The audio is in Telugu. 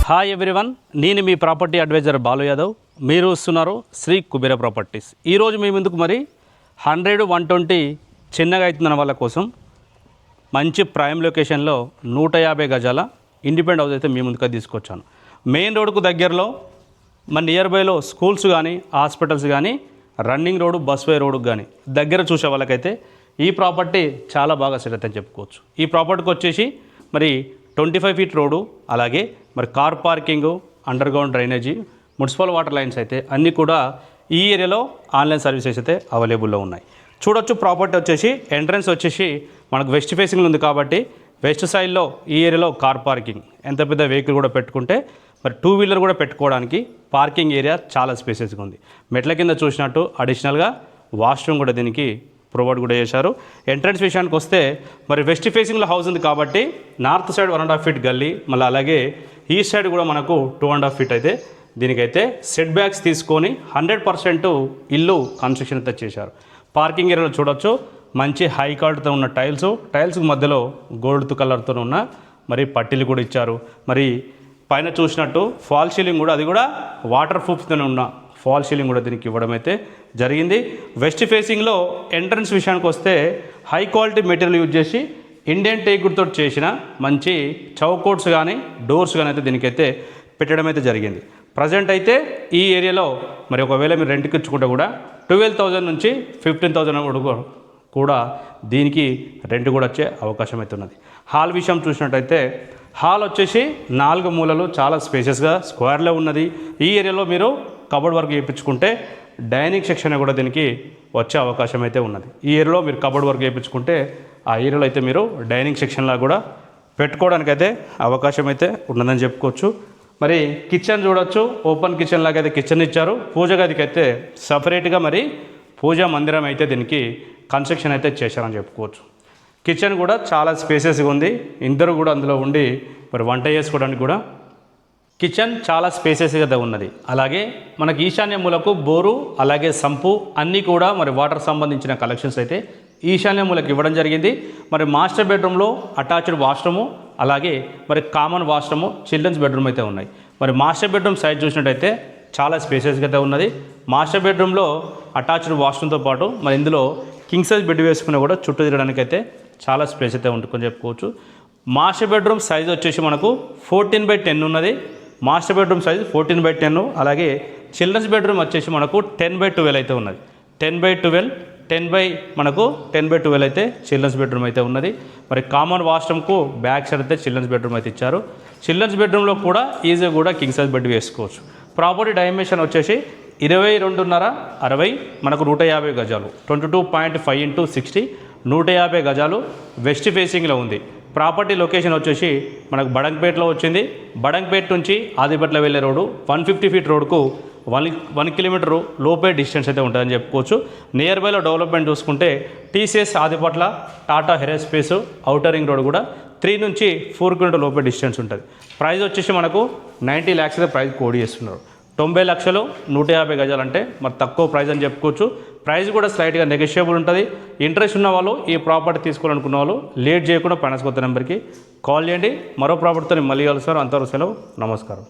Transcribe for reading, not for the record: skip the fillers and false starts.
హాయ్ ఎవ్రీవన్, నేను మీ ప్రాపర్టీ అడ్వైజర్ బాలు యాదవ్. మీరు వస్తున్నారు శ్రీ కుబేర ప్రాపర్టీస్. ఈరోజు మీ ముందుకు మరి 100, 120 చిన్నగా అవుతున్న వాళ్ళ కోసం మంచి ప్రైమ్ లొకేషన్లో 150 గజాల ఇండిపెండెంట్ హౌస్ అయితే మీ ముందుకు తీసుకొచ్చాను. మెయిన్ రోడ్కు దగ్గరలో మన నియర్ బైలో స్కూల్స్ కానీ హాస్పిటల్స్ కానీ రన్నింగ్ రోడ్డు బస్వే రోడ్డుకు కానీ దగ్గర చూసే వాళ్ళకైతే ఈ ప్రాపర్టీ చాలా బాగా సెట్ అవుతుందని చెప్పుకోవచ్చు. ఈ ప్రాపర్టీకి వచ్చేసి మరి 25 ఫీట్ రోడ్డు, అలాగే మరి car parking, under ground drainage, municipal water lines అయితే అన్నీ కూడా ఈ ఏరియాలో ఆన్లైన్ సర్వీసెస్ అయితే అవైలబుల్లో ఉన్నాయి. చూడొచ్చు, ప్రాపర్టీ వచ్చేసి ఎంట్రన్స్ వచ్చేసి మనకు వెస్ట్ ఫేసింగ్లో ఉంది కాబట్టి వెస్ట్ సైడ్లో ఈ ఏరియాలో కార్ పార్కింగ్, ఎంత పెద్ద వెహికల్ కూడా పెట్టుకుంటే మరి 2 వీలర్ కూడా పెట్టుకోవడానికి పార్కింగ్ ఏరియా చాలా స్పేసెస్గా ఉంది. మెట్ల కింద చూసినట్టు అడిషనల్గా వాష్రూమ్ కూడా దీనికి ప్రొవైడ్ కూడా చేశారు. ఎంట్రన్స్ విషయానికి వస్తే మరి వెస్ట్ ఫేసింగ్లో హౌస్ ఉంది కాబట్టి నార్త్ సైడ్ 1.5 ఫీట్ గల్లీ, మళ్ళీ అలాగే ఈస్ట్ సైడ్ కూడా మనకు 2.5 ఫీట్ అయితే దీనికైతే సెట్ బ్యాక్స్ తీసుకొని 100% ఇల్లు కన్స్ట్రక్షన్ అయితే చేశారు. పార్కింగ్ ఏరియాలో చూడొచ్చు, మంచి హై క్వాలిటీతో ఉన్న టైల్స్కి మధ్యలో గోల్డ్ కలర్తో ఉన్న మరి పట్టీలు కూడా ఇచ్చారు. మరి పైన చూసినట్టు ఫాల్ సీలింగ్ కూడా, అది కూడా వాటర్ ప్రూఫ్తో ఉన్న ఫాల్ సీలింగ్ కూడా దీనికి ఇవ్వడం అయితే జరిగింది. వెస్ట్ ఫేసింగ్లో ఎంట్రన్స్ విషయానికి వస్తే హై క్వాలిటీ మెటీరియల్ యూజ్ చేసి ఇండియన్ టేకుడ్తో చేసిన మంచి చౌకోట్స్ కానీ డోర్స్ కానీ అయితే దీనికైతే పెట్టడం అయితే జరిగింది. ప్రజెంట్ అయితే ఈ ఏరియాలో మరి ఒకవేళ మీరు రెంట్కి ఇచ్చుకుంటే కూడా 12,000 నుంచి 15,000 కూడా దీనికి రెంట్ కూడా వచ్చే అవకాశం అయితే ఉన్నది. హాల్ విషయం చూసినట్టయితే హాల్ వచ్చేసి 4 మూలలు చాలా స్పేషియస్గా స్క్వేర్లో ఉన్నది. ఈ ఏరియాలో మీరు కబోర్డ్ వర్క్ చేయించుకుంటే డైనింగ్ సెక్షన్ కూడా దీనికి వచ్చే అవకాశం అయితే ఉన్నది. ఈ ఏరియాలో మీరు కబోర్డ్ వర్క్ చేయించుకుంటే ఆ ఏరియాలో అయితే మీరు డైనింగ్ సెక్షన్లా కూడా పెట్టుకోవడానికి అయితే అవకాశం అయితే ఉన్నదని చెప్పుకోవచ్చు. మరి కిచెన్ చూడొచ్చు, ఓపెన్ కిచెన్ లాగా అయితే కిచెన్ ఇచ్చారు. పూజ గదికి అయితే సపరేట్గా మరి పూజా మందిరం అయితే దీనికి కన్స్ట్రక్షన్ అయితే చేశారని చెప్పుకోవచ్చు. కిచెన్ కూడా చాలా స్పేసెస్గా ఉంది. ఇద్దరు కూడా అందులో ఉండి మరి వంట చేసుకోవడానికి కూడా కిచెన్ చాలా స్పేసెస్గా ఉన్నది. అలాగే మనకి ఈశాన్య మూలకు బోరు, అలాగే సంపు అన్నీ కూడా మరి వాటర్ సంబంధించిన కలెక్షన్స్ అయితే ఈశాన్య మూలకు ఇవ్వడం జరిగింది. మరి మాస్టర్ బెడ్రూమ్లో అటాచ్డ్ వాష్రూము, అలాగే మరి కామన్ వాష్రూము, చిల్డ్రన్స్ బెడ్రూమ్ అయితే ఉన్నాయి. మరి మాస్టర్ బెడ్రూమ్ సైజ్ చూసినట్టయితే చాలా స్పేసెస్గా అయితే ఉన్నది. మాస్టర్ బెడ్రూమ్లో అటాచ్డ్ వాష్రూమ్తో పాటు మరి ఇందులో కింగ్ సైజ్ బెడ్ వేసుకుని కూడా చుట్టూ తిరగడానికి అయితే చాలా స్పేస్ అయితే ఉంటుందని చెప్పుకోవచ్చు. మాస్టర్ బెడ్రూమ్ సైజ్ వచ్చేసి మనకు 14/10 ఉన్నది. మాస్టర్ బెడ్రూమ్ సైజ్ 14/10, అలాగే చిల్డ్రన్స్ బెడ్రూమ్ వచ్చేసి మనకు 10/12 అయితే ఉన్నది. 10/12 అయితే చిల్డ్రన్స్ బెడ్రూమ్ అయితే ఉన్నది. మరి కామన్ వాష్రూమ్కు బ్యాక్ సైడ్ అయితే చిల్డ్రన్స్ బెడ్రూమ్ అయితే ఇచ్చారు. చిల్డ్రన్స్ బెడ్రూమ్లో కూడా ఈజీగా కూడా కింగ్ సైజ్ బెడ్ వేసుకోవచ్చు. ప్రాపర్టీ డైమెన్షన్ వచ్చేసి 22.5 60 మనకు 150 గజాలు, 22.5 × 60 150 గజాలు వెస్ట్ ఫేసింగ్లో ఉంది. ప్రాపర్టీ లొకేషన్ వచ్చేసి మనకు బడంగపేటలో వచ్చింది. బడంగపేట నుంచి ఆదిపట్ల వెళ్ళే రోడ్డు 150 ఫీట్ రోడ్కు 1 కిలోమీటర్ లోపే డిస్టెన్స్ అయితే ఉంటుందని చెప్పుకోవచ్చు. నియర్ బైలో డెవలప్మెంట్ చూసుకుంటే TCS Adibatla, Tata aerospace, outer ring road కూడా 3 నుంచి 4 కిలోమీటర్ లోపే డిస్టెన్స్ ఉంటుంది. ప్రైస్ వచ్చేసి మనకు 90 lakhs అయితే ప్రైస్ కోడ్ చేస్తున్నారు. 90 లక్షలు 150 గజాలు అంటే మరి తక్కువ ప్రైస్ అని చెప్పుకోవచ్చు. ప్రైస్ కూడా స్లైట్గా నెగోషియబుల్ ఉంటుంది. ఇంట్రెస్ట్ ఉన్న వాళ్ళు, ఈ ప్రాపర్టీ తీసుకోవాలనుకున్న వాళ్ళు లేట్ చేయకుండా ఫైనాన్స్ కొత్త నెంబర్కి కాల్ చేయండి. మరో ప్రాపర్టీతో మళ్ళీ కలుస్తారు. అంతవరకు సెలవు, నమస్కారం.